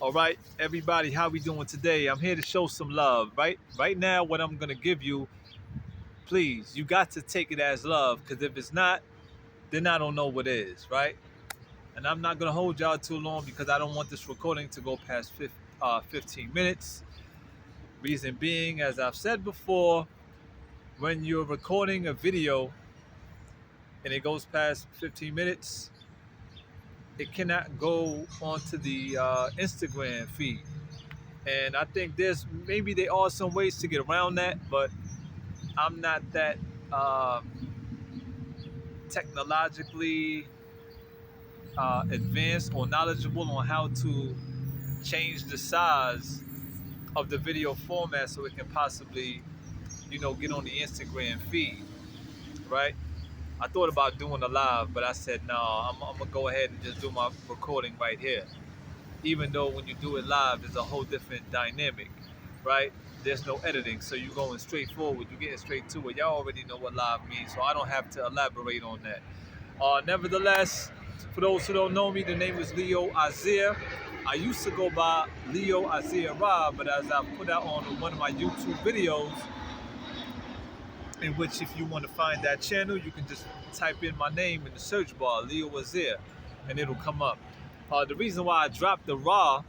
All right, everybody, how we doing today? I'm here to show some love, right? Right now, what I'm gonna give you, please, you got to take it as love, because if it's not, then I don't know what is, right? And I'm not gonna hold y'all too long because I don't want this recording to go past 15 minutes. Reason being, as I've said before, when you're recording a video and it goes past 15 minutes, it cannot go onto the Instagram feed. And I think maybe there are some ways to get around that, but I'm not that uh, technologically advanced or knowledgeable on how to change the size of the video format so it can possibly, get on the Instagram feed, right? I thought about doing a live, but I said, no, I'm gonna go ahead and just do my recording right here. Even though when you do it live, it's a whole different dynamic, right? There's no editing, so you're going straight forward. You're getting straight to it. Y'all already know what live means, so I don't have to elaborate on that. Nevertheless, for those who don't know me, the name is Leo Isaiah. I used to go by Leo Isaiah Rob, but as I put out on one of my YouTube videos, in which if you want to find that channel, you can just type in my name in the search bar, Leo Isaiah, and it'll come up. The reason why I dropped the Ra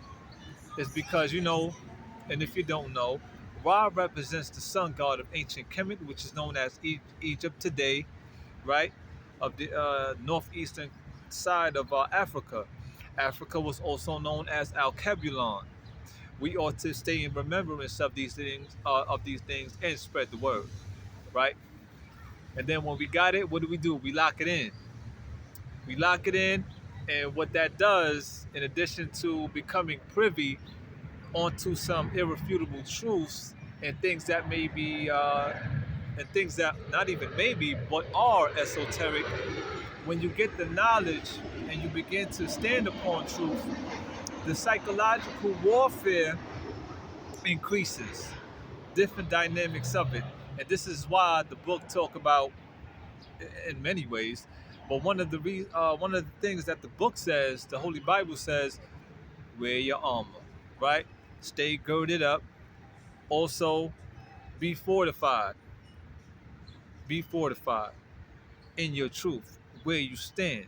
is because, and if you don't know, Ra represents the sun god of ancient Kemet, which is known as Egypt today, right? Of the northeastern side of Africa. Africa was also known as Al-Kabulon. We ought to stay in remembrance of these things, and spread the word, right? And then when we got it, what do? We lock it in. We lock it in, and what that does, in addition to becoming privy onto some irrefutable truths and things that may be, and things that not even maybe, but are esoteric, when you get the knowledge and you begin to stand upon truth, the psychological warfare increases, different dynamics of it. And this is why the book talk about, in many ways, but one of the things that the book says, the Holy Bible says, wear your armor, right? Stay girded up. Also, be fortified. Be fortified in your truth, where you stand.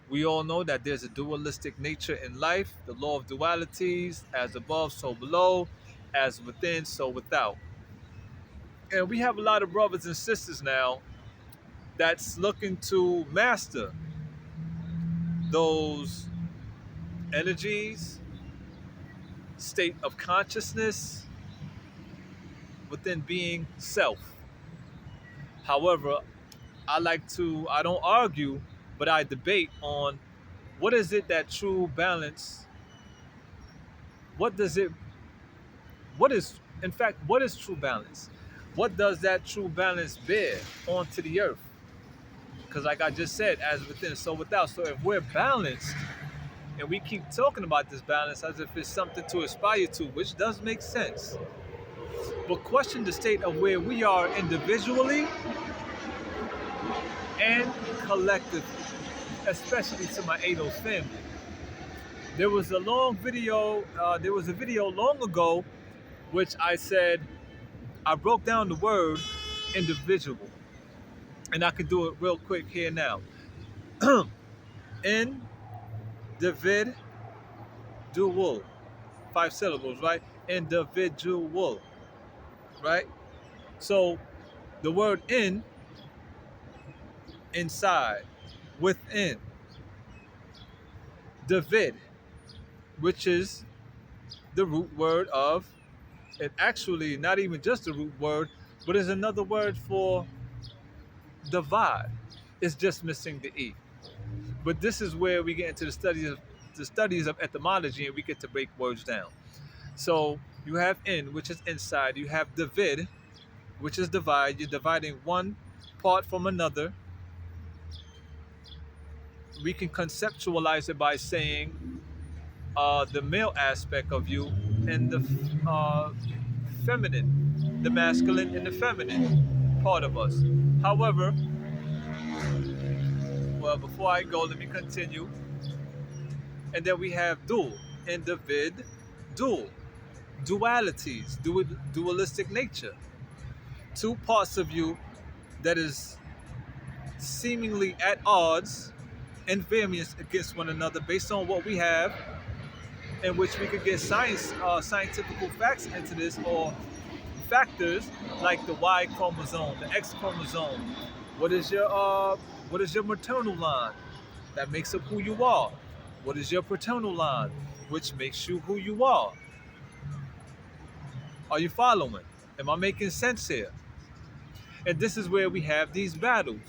We all know that there's a dualistic nature in life, the law of dualities, as above, so below, as within, so without. And we have a lot of brothers and sisters now that's looking to master those energies, state of consciousness within being self. However, I don't argue, but I debate on what is it that true balance, what does it, what is true balance? What does that true balance bear onto the earth? Because like I just said, as within, so without. So if we're balanced, and we keep talking about this balance as if it's something to aspire to, which does make sense, but question the state of where we are individually and collectively, especially to my ADOS family. There was a video long ago, which I said, I broke down the word individual. And I can do it real quick here now. Individual. 5 syllables, right? Individual, right? So the word inside, within. David, which is the root word of, and actually not even just the root word, but is another word for divide. It's just missing the E. But this is where we get into the studies of etymology, and we get to break words down. So you have which is inside. You have David, which is divide. You're dividing one part from another. We can conceptualize it by saying the male aspect of you and the feminine, the masculine and the feminine part of us. However, well, before I go, let me continue. And then we have dual. individual, dualities, dualistic nature. Two parts of you that is seemingly at odds and variance against one another based on what we have, in which we could get scientific facts into this, or factors like the Y chromosome, the X chromosome. What is your maternal line that makes up who you are? What is your paternal line, which makes you who you are? Are you following? Am I making sense here? And this is where we have these battles.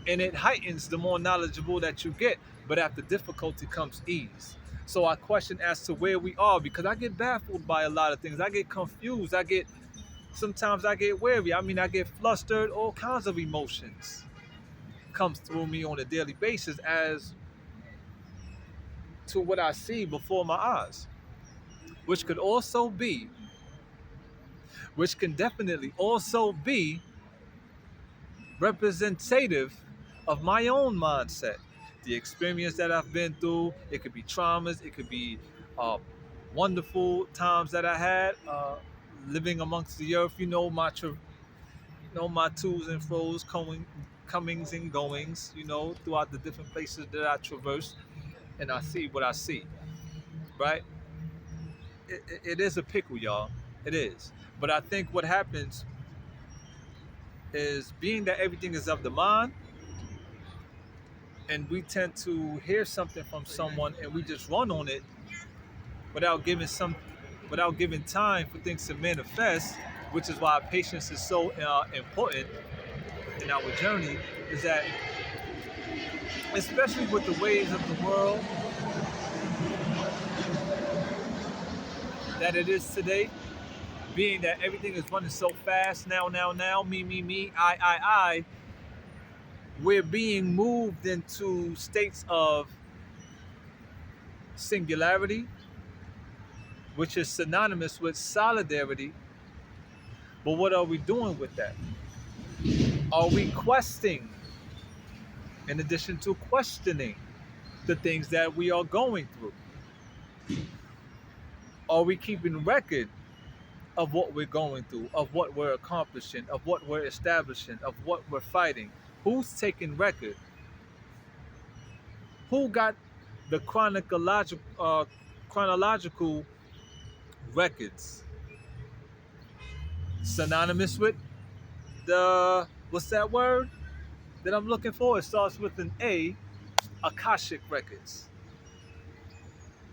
And it heightens the more knowledgeable that you get. But after difficulty comes ease. So I question as to where we are, because I get baffled by a lot of things. I get confused. Sometimes I get weary. I mean, I get flustered. All kinds of emotions comes through me on a daily basis as to what I see before my eyes, which can definitely also be representative of my own mindset, the experience that I've been through. It could be traumas, it could be uh, wonderful times that I had living amongst the earth. My twos and fros, comings and goings. Throughout the different places that I traverse, and I see what I see. Right? It is a pickle, y'all. It is. But I think what happens is, being that everything is of the mind, and we tend to hear something from someone and we just run on it without giving time for things to manifest, which is why patience is so important in our journey. Is that, especially with the ways of the world that it is today, being that everything is running so fast now, me, I, we're being moved into states of singularity, which is synonymous with solidarity. But what are we doing with that? Are we questing, in addition to questioning, the things that we are going through? Are we keeping record of what we're going through, of what we're accomplishing, of what we're establishing, of what we're fighting? Who's taking record? Who got the chronological records synonymous with the, what's that word that I'm looking for? It starts with an A, Akashic records.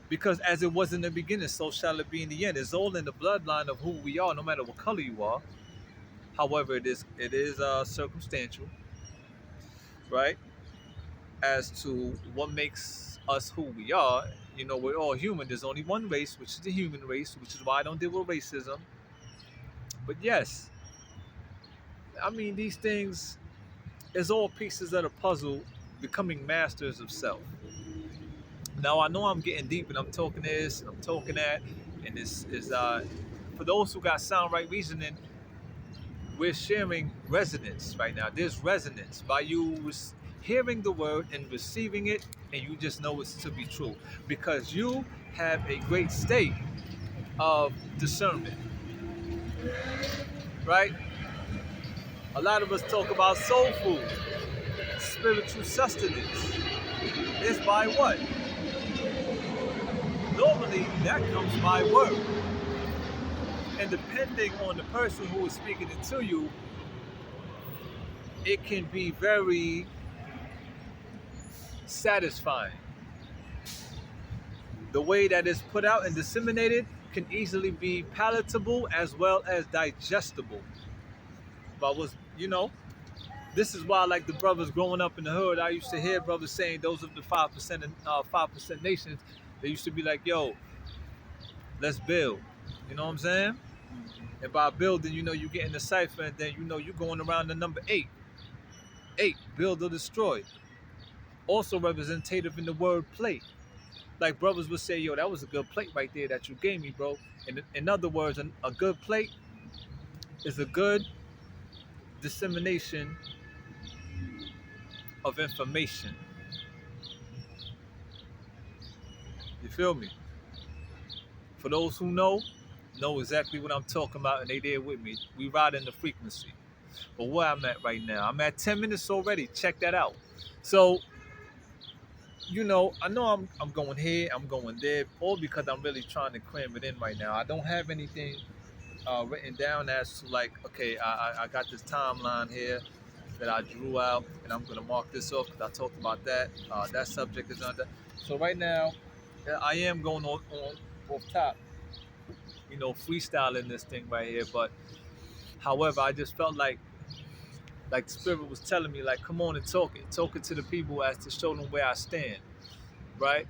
Because as it was in the beginning, so shall it be in the end. It's all in the bloodline of who we are, no matter what color you are. However, it is circumstantial, right? As to what makes us who we are. We're all human. There's only one race, which is the human race, which is why I don't deal with racism. But yes, I mean, these things is all pieces of the puzzle, becoming masters of self. Now, I know I'm getting deep, and I'm talking this and I'm talking that, and this is for those who got sound right reasoning. We're sharing resonance right now. There's resonance by you hearing the word and receiving it, and you just know it's to be true because you have a great state of discernment, right? A lot of us talk about soul food, spiritual sustenance. It's by what? Normally, that comes by word. And depending on the person who is speaking it to you, it can be very satisfying. The way that it's put out and disseminated can easily be palatable as well as digestible. But this is why, like the brothers growing up in the hood, I used to hear brothers saying, those of the 5% and 5% nations, they used to be like, "Yo, let's build." You know what I'm saying? And by building, you get in the cipher, and then you're going around the number 8. 8, build or destroy. Also representative in the word plate. Like brothers would say, "Yo, that was a good plate right there that you gave me, bro." In other words, a good plate is a good dissemination of information. You feel me? For those who know exactly what I'm talking about, and they there with me. We ride in the frequency. But where I'm at right now, I'm at 10 minutes already. Check that out. So, I know I'm going here, I'm going there, all because I'm really trying to cram it in right now. I don't have anything written down as to like, okay, I got this timeline here that I drew out, and I'm gonna mark this off because I talked about that. That subject is under. So right now, I am going on off top, freestyling this thing right here. But however, I just felt like the spirit was telling me, like, come on and talk it to the people as to show them where I stand, right?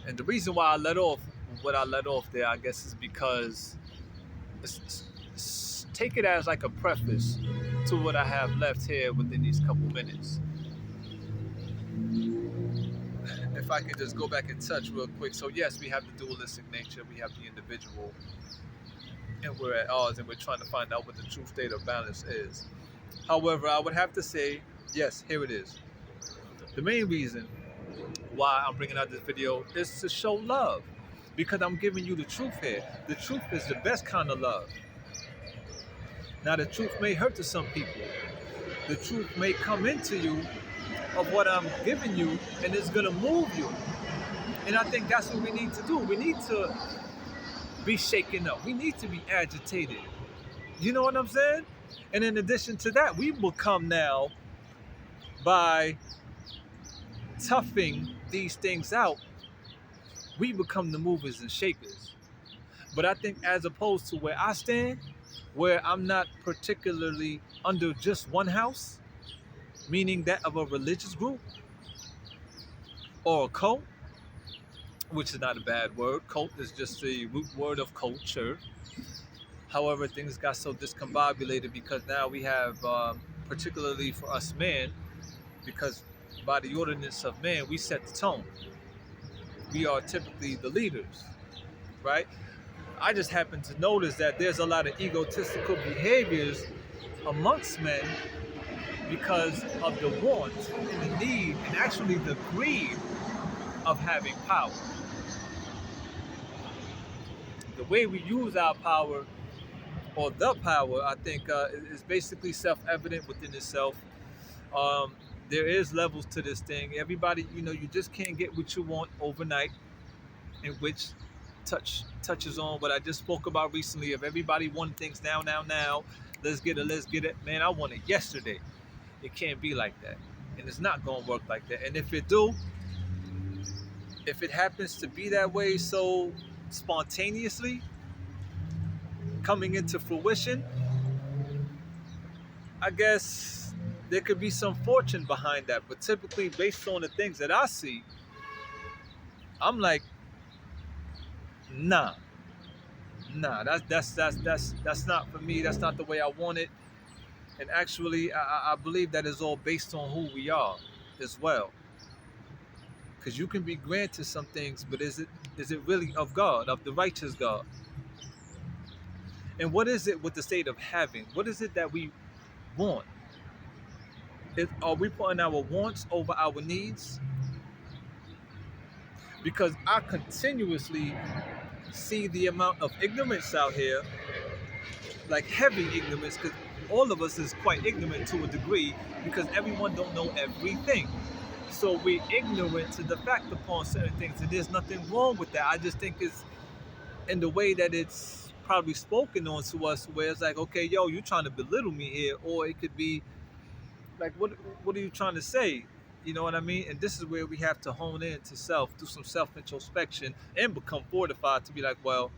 And the reason why I let off what I let off there, I guess, is because take it as like a preface to what I have left here within these couple minutes. If I could just go back and touch real quick. So yes, we have the dualistic nature, we have the individual, and we're at odds, and we're trying to find out what the true state of balance is. However, I would have to say, yes, here it is. The main reason why I'm bringing out this video is to show love, because I'm giving you the truth here. The truth is the best kind of love. Now, the truth may hurt to some people. The truth may come into you of what I'm giving you, and it's gonna move you. And I think that's what we need to do. We need to be shaken up. We need to be agitated. You know what I'm saying? And in addition to that, we will come now by toughing these things out. We become the movers and shakers. But I think as opposed to where I stand, where I'm not particularly under just one house, meaning that of a religious group or a cult, which is not a bad word. Cult is just the root word of culture. However, things got so discombobulated because now we have, particularly for us men, because by the ordinance of man, we set the tone. We are typically the leaders, right? I just happen to notice that there's a lot of egotistical behaviors amongst men because of the want and the need and actually the greed of having power. The way we use our power, or the power, I think is basically self-evident within itself. Um, there is levels to this thing. Everybody, you just can't get what you want overnight, in which touches on what I just spoke about recently of everybody wanting things now. Let's get it. Man, I want it yesterday. It can't be like that. And it's not gonna work like that. And if it happens to be that way so spontaneously coming into fruition, I guess there could be some fortune behind that. But typically based on the things that I see, I'm like, nah, that's not for me. That's not the way I want it. And actually, I believe that is all based on who we are as well. Because you can be granted some things, but is it really of God, of the righteous God? And what is it with the state of having? What is it that we want? Are we putting our wants over our needs? Because I continuously see the amount of ignorance out here, like heavy ignorance, because all of us is quite ignorant to a degree, because everyone don't know everything. So we're ignorant to the fact upon certain things, and there's nothing wrong with that. I just think it's in the way that it's probably spoken on to us, where it's like, okay, yo, you're trying to belittle me here, or it could be like, what are you trying to say? You know what I mean? And this is where we have to hone in to self, do some self introspection, and become fortified to be like, well,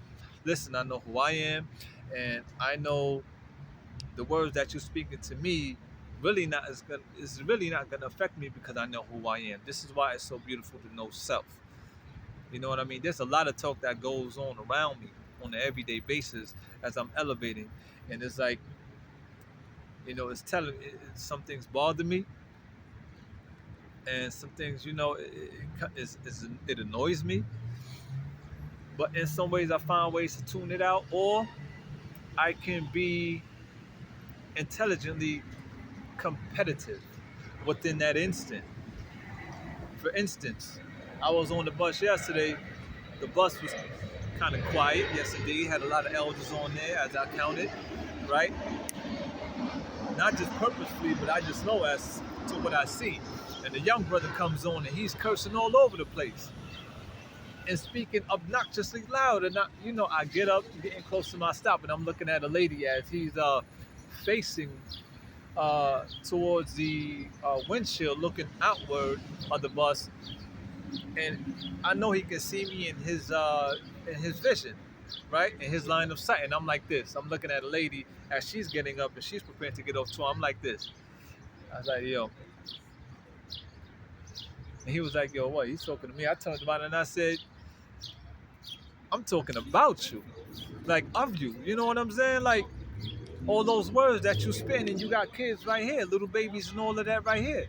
listen, I know who I am, and I know the words that you're speaking to me is really not gonna affect me because I know who I am. This is why it's so beautiful to know self. You know what I mean? There's a lot of talk that goes on around me on an everyday basis as I'm elevating, and it's like, it's telling some things bother me, and some things, it annoys me. But in some ways, I find ways to tune it out, or I can be intelligently competitive within that instant. For instance, I was on the bus yesterday. The bus was kind of quiet. Yes, indeed. Had a lot of elders on there, as I counted, right? Not just purposefully, but I just know as to what I see. And the young brother comes on and he's cursing all over the place and speaking obnoxiously loud. And I get up, getting close to my stop, and I'm looking at a lady as he's facing towards the windshield, looking outward of the bus, and I know he can see me in his vision, right, in his line of sight. And I'm like this. I'm looking at a lady as she's getting up and she's preparing to get off too. I'm like this. I was like, yo. And he was like, yo, what? He's talking to me. I turned about it and I said, I'm talking about you, like of you. You know what I'm saying? Like all those words that you spin, and you got kids right here, little babies and all of that right here.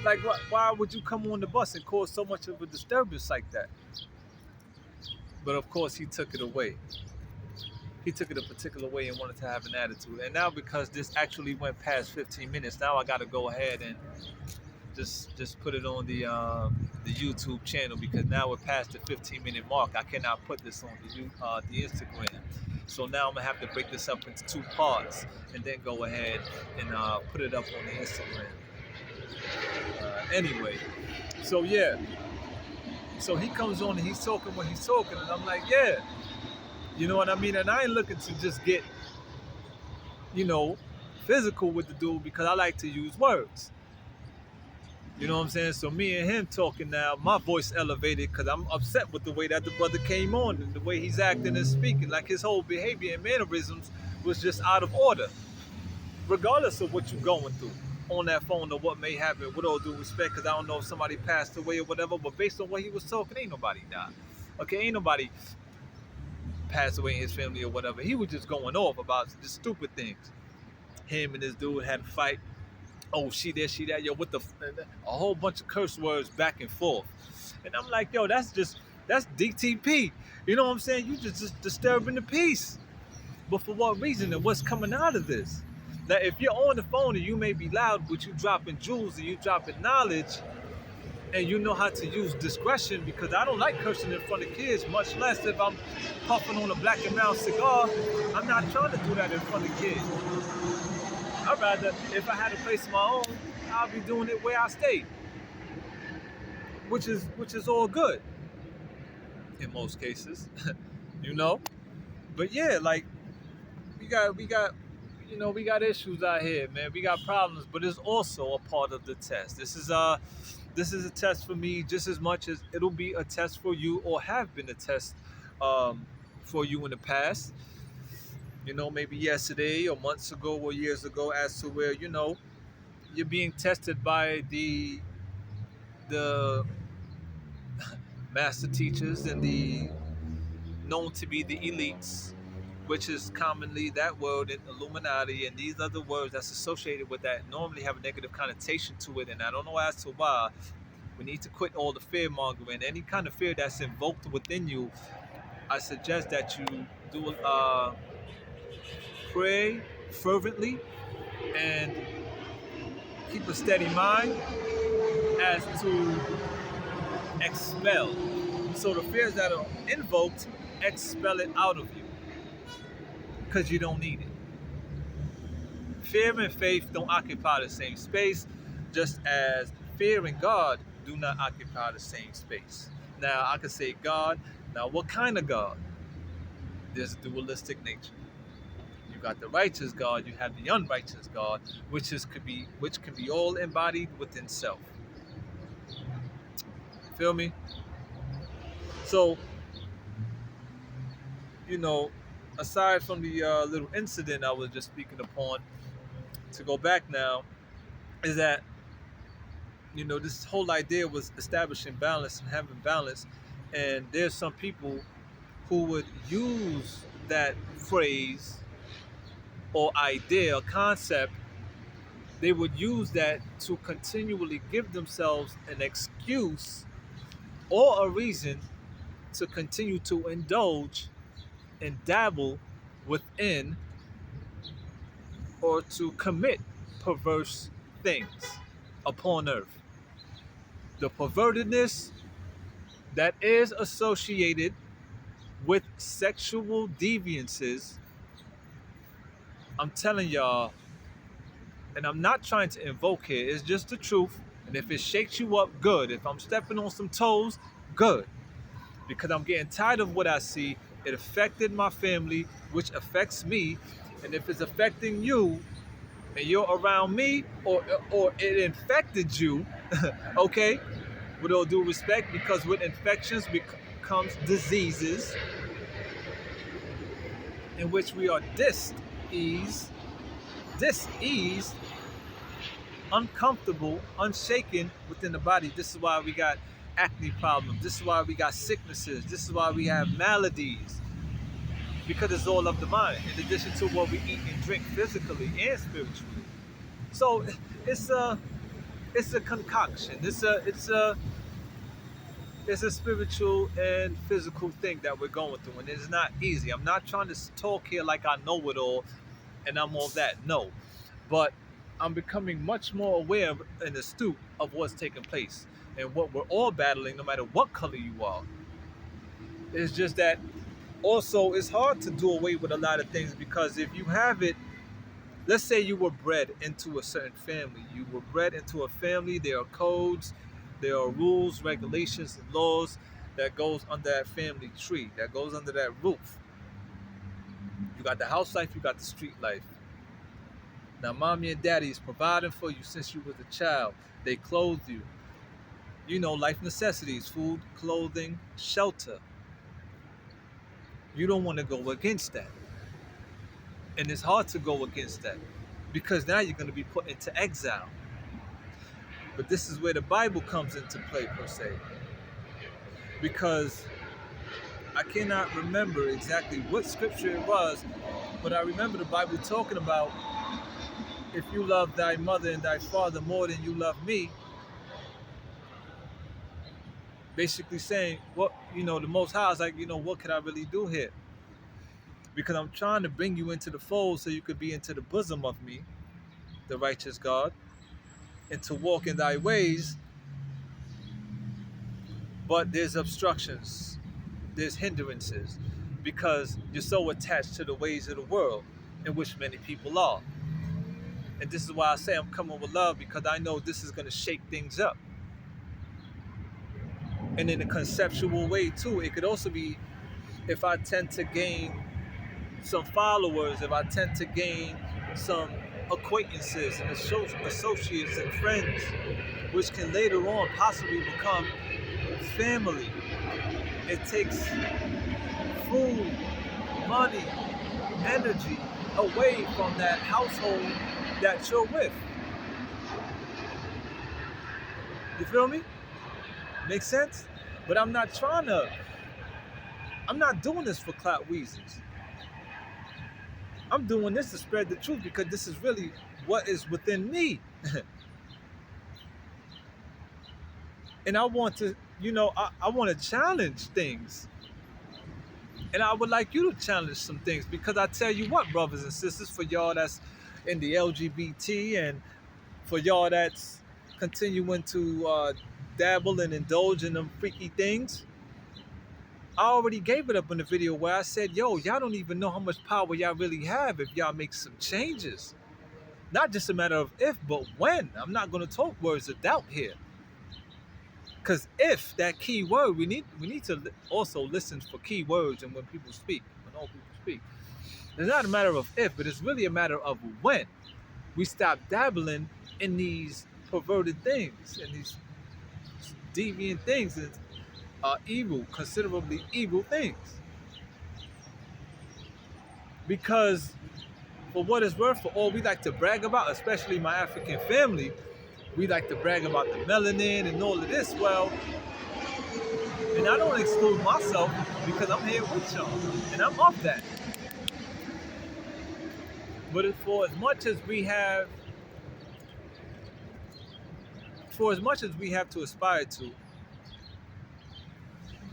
Like, why would you come on the bus and cause so much of a disturbance like that? But of course, he took it away. He took it a particular way and wanted to have an attitude. And now, because this actually went past 15 minutes, now I got to go ahead and just put it on the YouTube channel, because now we're past the 15-minute mark. I cannot put this on the Instagram. So now I'm gonna have to break this up into 2 parts and then go ahead and put it up on the Instagram. Anyway, so yeah. So he comes on and he's talking when he's talking, and I'm like, yeah. You know what I mean? And I ain't looking to just get, physical with the dude, because I like to use words. You know what I'm saying? So me and him talking now, my voice elevated because I'm upset with the way that the brother came on and the way he's acting and speaking. Like his whole behavior and mannerisms was just out of order. Regardless of what you're going through on that phone or what may happen, with all due respect, because I don't know if somebody passed away or whatever, but based on what he was talking, ain't nobody died. Okay, ain't nobody passed away in his family or whatever. He was just going off about the stupid things. Him and this dude had a fight. Oh, she this, she that, yo, what the, a whole bunch of curse words back and forth. And I'm like, yo, that's DTP. You know what I'm saying? You just disturbing the peace. But for what reason and what's coming out of this? Now, if you're on the phone and you may be loud, but you dropping jewels and you dropping knowledge, and you know how to use discretion, because I don't like cursing in front of kids, much less if I'm puffing on a Black and Mild cigar. I'm not trying to do that in front of kids. I'd rather, if I had a place of my own, I'll be doing it where I stay, which is all good in most cases, But yeah, like we got issues out here, man. We got problems, but it's also a part of the test. This is a test for me just as much as it'll be a test for you, or have been a test for you in the past. Maybe yesterday or months ago or years ago, as to where, you're being tested by the master teachers and the known to be the elites, which is commonly that word in Illuminati, and these other words that's associated with that normally have a negative connotation to it. And I don't know as to why. We need to quit all the fear mongering. Any kind of fear that's invoked within you, I suggest that you do pray fervently and keep a steady mind as to expel. So the fears that are invoked, expel it out of you, because you don't need it. Fear and faith don't occupy the same space, just as fear and God do not occupy the same space. Now, I could say God. Now, what kind of God? There's a dualistic nature. You got the righteous God, you have the unrighteous God, which can be all embodied within self. Feel me? So, aside from the little incident I was just speaking upon, to go back now, is that this whole idea was establishing balance and having balance, and there's some people who would use that phrase or idea or concept. They would use that to continually give themselves an excuse or a reason to continue to indulge and dabble within, or to commit perverse things upon earth. The pervertedness that is associated with sexual deviances, I'm telling y'all, and I'm not trying to invoke here, it's just the truth. And if it shakes you up, good. If I'm stepping on some toes, good. Because I'm getting tired of what I see. It affected my family, which affects me. And if it's affecting you and you're around me, or it infected you, okay, with all due respect, because with infections comes diseases in which we are diseased, uncomfortable, unshaken within the body. This is why we got acne problems. This is why we got sicknesses. This is why we have maladies. Because it's all of the mind, in addition to what we eat and drink physically and spiritually. So it's a concoction. It's a spiritual and physical thing that we're going through, and it's not easy. I'm not trying to talk here like I know it all and I'm all that. No, but I'm becoming much more aware and astute of what's taking place and what we're all battling, no matter what color you are. It's just that also it's hard to do away with a lot of things, because if you have it, let's say you were bred into a certain family. You were bred into a family. There are codes, there are rules, regulations, and laws that goes under that family tree, that goes under that roof. You got the house life, you got the street life. Now, mommy and daddy is providing for you since you was a child. They clothed you. You know, life necessities, food, clothing, shelter. You don't want to go against that. And it's hard to go against that, because now you're going to be put into exile. But this is where the Bible comes into play, per se. Because I cannot remember exactly what scripture it was, but I remember the Bible talking about, if you love thy mother and thy father more than you love me, basically saying, what, the Most High is like, what could I really do here? Because I'm trying to bring you into the fold so you could be into the bosom of me, the righteous God, and to walk in thy ways. But there's obstructions, there's hindrances, because you're so attached to the ways of the world, in which many people are. And this is why I say I'm coming with love, because I know this is going to shake things up. And in a conceptual way too, it could also be, if I tend to gain some followers, if I tend to gain some acquaintances and associates and friends, which can later on possibly become family. It takes food, money, energy away from that household that you're with. You feel me? Make sense? But I'm not doing this for clout reasons. I'm doing this to spread the truth, because this is really what is within me. And I want to, I want to challenge things. And I would like you to challenge some things, because I tell you what, brothers and sisters, for y'all that's in the LGBT, and for y'all that's continuing to dabble and indulge in them freaky things, I already gave it up in the video where I said, yo, y'all don't even know how much power y'all really have if y'all make some changes. Not just a matter of if, but when. I'm not going to talk words of doubt here. Because if, that key word, we need to also listen for key words, and when people speak, when all people speak. It's not a matter of if, but it's really a matter of when we stop dabbling in these perverted things, in these deviant things, and evil, considerably evil things. Because for what it's worth, for all we like to brag about, especially my African family, we like to brag about the melanin and all of this. Well, and I don't exclude myself, because I'm here with y'all, and I'm up that. But for as much as we have to aspire to,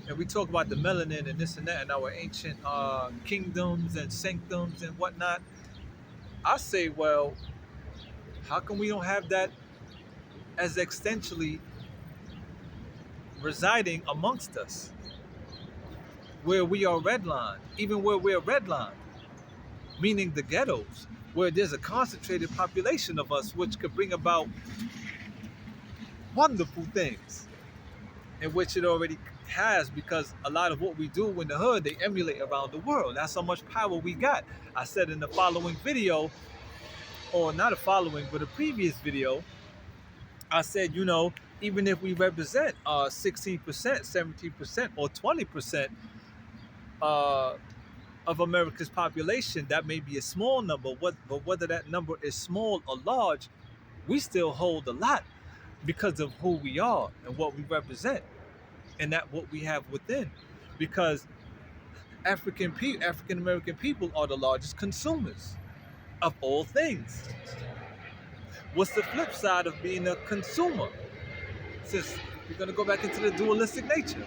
and we talk about the melanin and this and that, and our ancient kingdoms and sanctums and whatnot, I say, well, how come we don't have that as extensionally residing amongst us, where we are redlined, even where we're redlined, meaning the ghettos, where there's a concentrated population of us, which could bring about wonderful things, in which it already has, because a lot of what we do in the hood, they emulate around the world. That's how much power we got. I said in the following video, or not a following, but a previous video, I said, even if we represent 16%, 17%, or 20% of America's population, that may be a small number. But whether that number is small or large, we still hold a lot because of who we are and what we represent, and that what we have within. Because African American people are the largest consumers of all things. What's the flip side of being a consumer? Since we're gonna go back into the dualistic nature,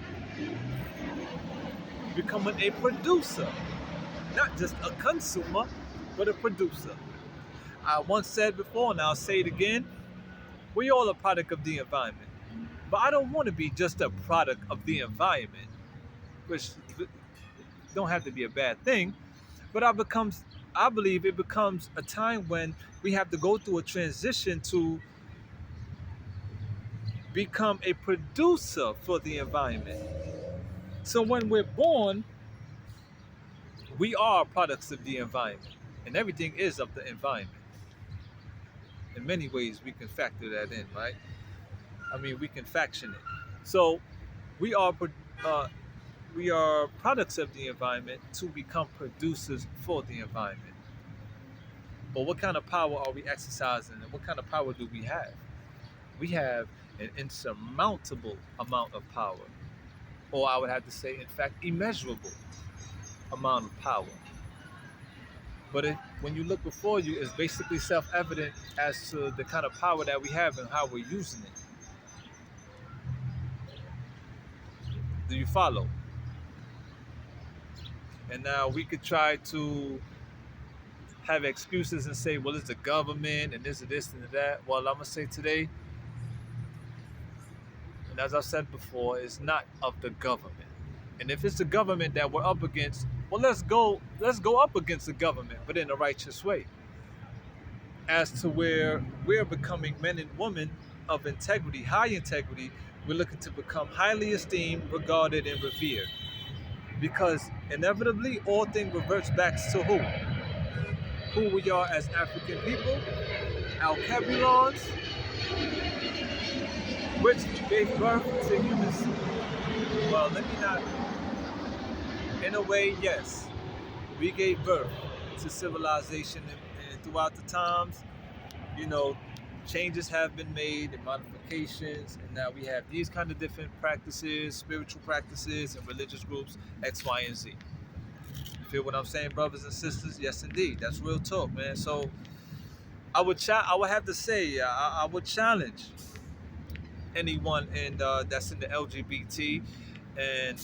becoming a producer, not just a consumer, but a producer. I once said before, and I'll say it again, we all a product of the environment. But I don't want to be just a product of the environment, which don't have to be a bad thing, but I believe it becomes a time when we have to go through a transition to become a producer for the environment. So when we're born, we are products of the environment, and everything is of the environment. In many ways, we can factor that in, right? I mean, we can faction it. So we are we are products of the environment to become producers for the environment. But what kind of power are we exercising, and what kind of power do we have? We have an insurmountable amount of power, or I would have to say, in fact, immeasurable amount of power. But when you look before you, it's basically self-evident as to the kind of power that we have and how we're using it. Do you follow? And now we could try to have excuses and say, well, it's the government and this and this and that. Well, I'm going to say today, and as I said before, it's not of the government. And if it's the government that we're up against, well, let's go up against the government, but in a righteous way. As to where we're becoming men and women of integrity, high integrity, we're looking to become highly esteemed, regarded, and revered. Because inevitably, all things reverts back to who? Who we are as African people, our Kebulons, which gave birth to humans. Well, let me not. In a way, yes, we gave birth to civilization, and throughout the times, changes have been made and modifications, and now we have these kind of different practices, spiritual practices, and religious groups, X, Y, and Z. You feel what I'm saying, brothers and sisters? Yes, indeed. That's real talk, man. So I would have to say, I would challenge anyone that's in the LGBT, and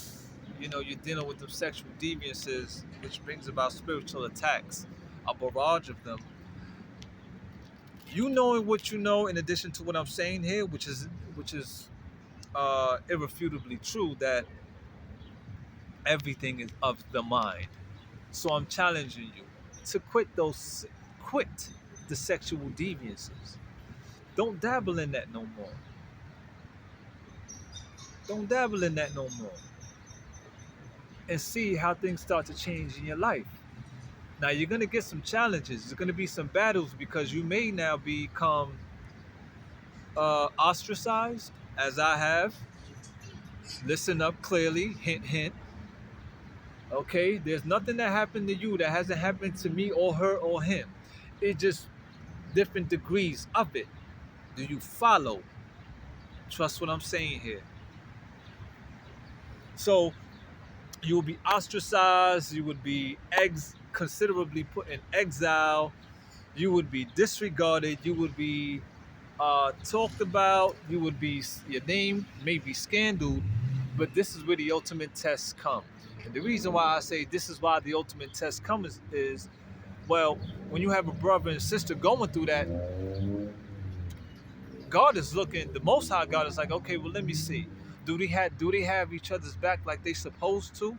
you're dealing with them sexual deviances, which brings about spiritual attacks, a barrage of them. You knowing what you know, in addition to what I'm saying here, which is irrefutably true, that everything is of the mind. So I'm challenging you to quit the sexual deviances. Don't dabble in that no more. Don't dabble in that no more. And see how things start to change in your life. Now you're gonna get some challenges. There's gonna be some battles, because you may now become ostracized, as I have. Listen up clearly. Hint, hint. Okay, there's nothing that happened to you that hasn't happened to me or her or him. It's just different degrees of it. Do you follow? Trust what I'm saying here. So you will be ostracized. You would be considerably put in exile. You would be disregarded. You would be talked about. Your name may be scandaled. But this is where the ultimate tests come. And the reason why I say this is why the ultimate test comes is, well, when you have a brother and sister going through that, God is looking, the Most High God is like, okay, well, let me see. Do they have each other's back like they supposed to?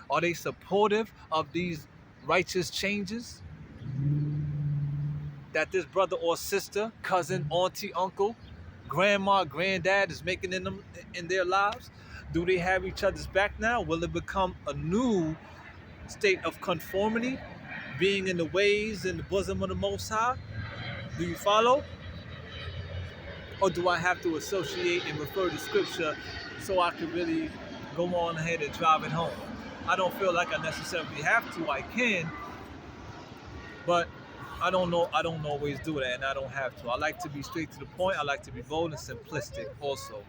Are they supportive of these righteous changes that this brother or sister, cousin, auntie, uncle, grandma, granddad is making in their lives? Do they have each other's back now? Will it become a new state of conformity, being in the ways in the bosom of the Most High? Do you follow? Or do I have to associate and refer to scripture so I can really go on ahead and drive it home? I don't feel like I necessarily have to. I can, but I don't know. I don't always do that, and I don't have to. I like to be straight to the point. I like to be bold and simplistic, also.